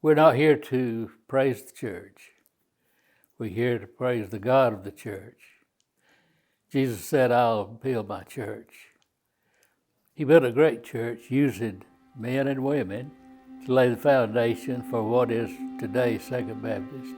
We're not here to praise the church. We're here to praise the God of the church. Jesus said, I'll build my church. He built a great church using men and women to lay the foundation for what is today Second Baptist.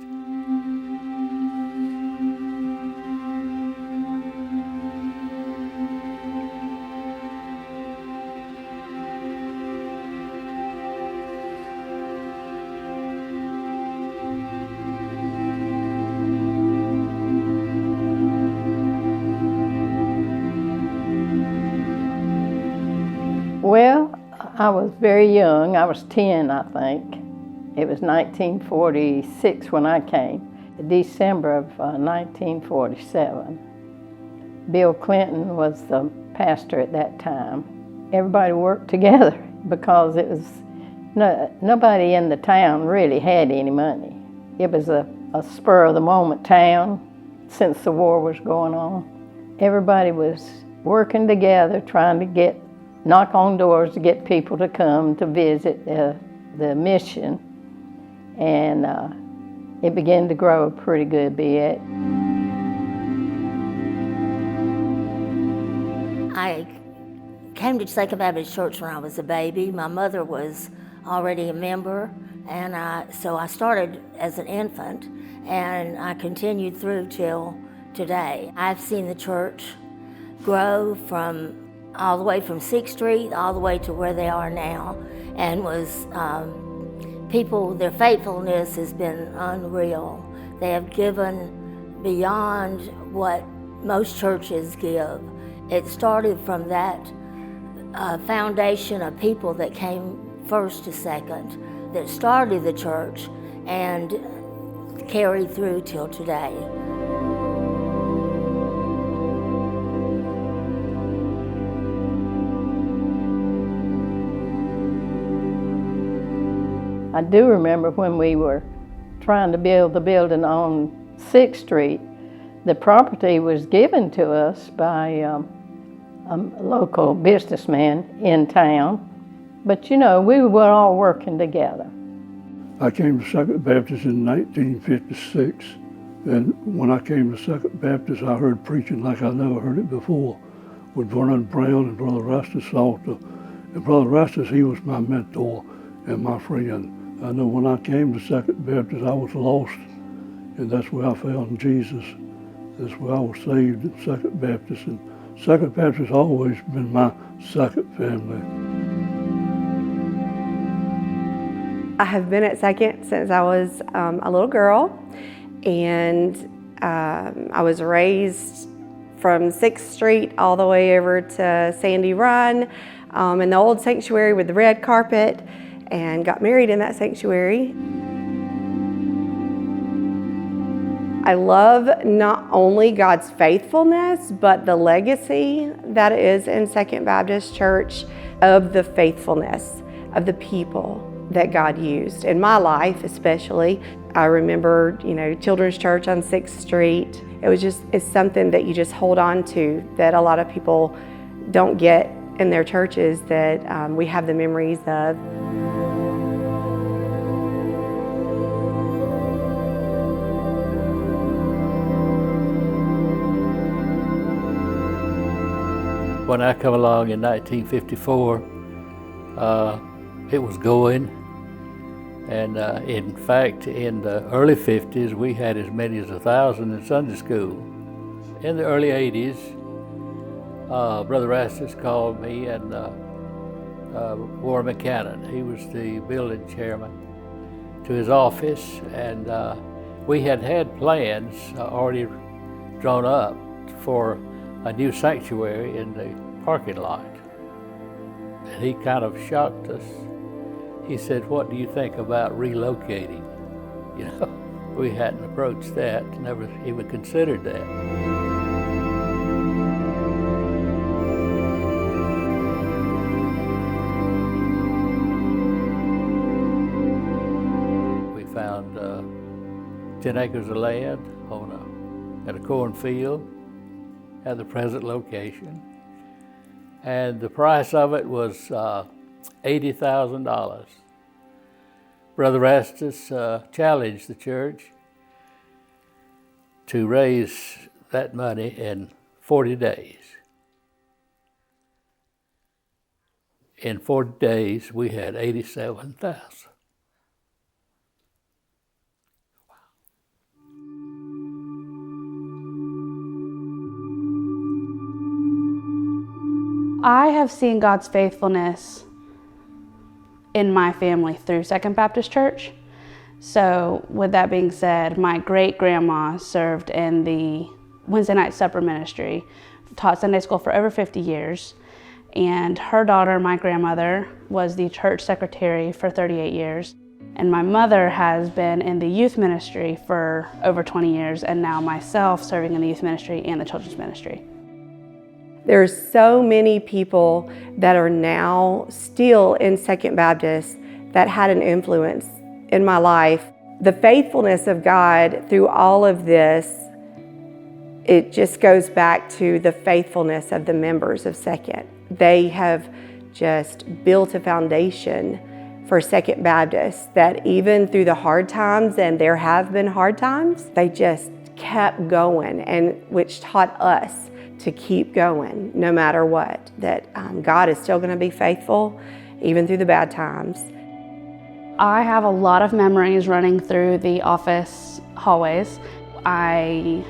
Well, I was very young. I was 10, I think. It was 1946 when I came, December of 1947. Bill Clinton was the pastor at that time. Everybody worked together because it was nobody in the town really had any money. It was a spur-of-the-moment town since the war was going on. Everybody was working together, trying to knock on doors to get people to come to visit the mission, and it began to grow a pretty good bit. I came to Second Baptist Church when I was a baby. My mother was already a member, and so I started as an infant, and I continued through till today. I've seen the church grow from all the way from 6th Street all the way to where they are now, and their faithfulness has been unreal. They have given beyond what most churches give. It started from that foundation of people that came first to second, that started the church and carried through till today. I do remember when we were trying to build the building on 6th Street, the property was given to us by a local businessman in town. But you know, we were all working together. I came to Second Baptist in 1956, and when I came to Second Baptist, I heard preaching like I never heard it before with Vernon Brown and Brother Rastus Salter. And Brother Rastus, he was my mentor and my friend. I know when I came to Second Baptist, I was lost, and that's where I found Jesus. That's where I was saved in Second Baptist, and Second Baptist has always been my second family. I have been at Second since I was a little girl, and I was raised from 6th Street all the way over to Sandy Run in the old sanctuary with the red carpet, and got married in that sanctuary. I love not only God's faithfulness, but the legacy that is in Second Baptist Church of the faithfulness of the people that God used. In my life especially, I remember, Children's Church on 6th Street. It's something that you just hold on to that a lot of people don't get in their churches that we have the memories of. When I come along in 1954, it was going, and in fact, in the early 50s, we had as many as 1,000 in Sunday school. In the early 80s, Brother Rastus called me and Warren McCannon, he was the building chairman, to his office, and we had plans already drawn up for a new sanctuary in the parking lot. And he kind of shocked us. He said, "What do you think about relocating?" We hadn't approached that, never even considered that. We found 10 acres of land at a cornfield at the present location, and the price of it was $80,000. Brother Rastus challenged the church to raise that money in 40 days. In 40 days, we had 87,000. I have seen God's faithfulness in my family through Second Baptist Church. So with that being said, my great-grandma served in the Wednesday night supper ministry, taught Sunday school for over 50 years, and her daughter, my grandmother, was the church secretary for 38 years. And my mother has been in the youth ministry for over 20 years, and now myself serving in the youth ministry and the children's ministry. There's so many people that are now still in Second Baptist that had an influence in my life. The faithfulness of God through all of this, it just goes back to the faithfulness of the members of Second. They have just built a foundation for Second Baptist that even through the hard times, and there have been hard times, they just kept going, and which taught us to keep going no matter what, that God is still going to be faithful even through the bad times. I have a lot of memories running through the office hallways. I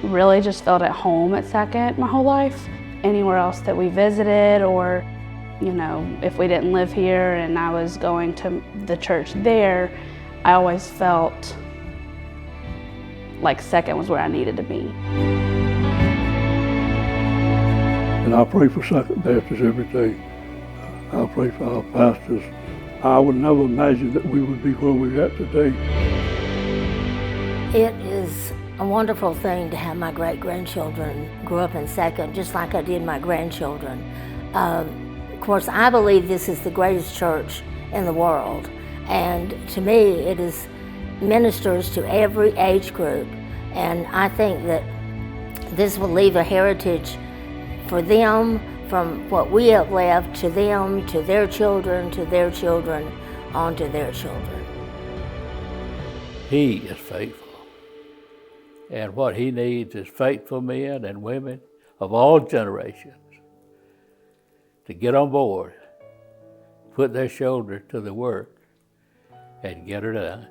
really just felt at home at Second my whole life. Anywhere else that we visited, or if we didn't live here and I was going to the church there, I always felt like Second was where I needed to be. And I pray for Second Baptist every day. I pray for our pastors. I would never imagine that we would be where we're at today. It is a wonderful thing to have my great-grandchildren grow up in Second, just like I did my grandchildren. Of course, I believe this is the greatest church in the world. And to me, it is ministers to every age group. And I think that this will leave a heritage for them, from what we have left to them, to their children, on to their children. He is faithful. And what he needs is faithful men and women of all generations to get on board, put their shoulder to the work, and get her done.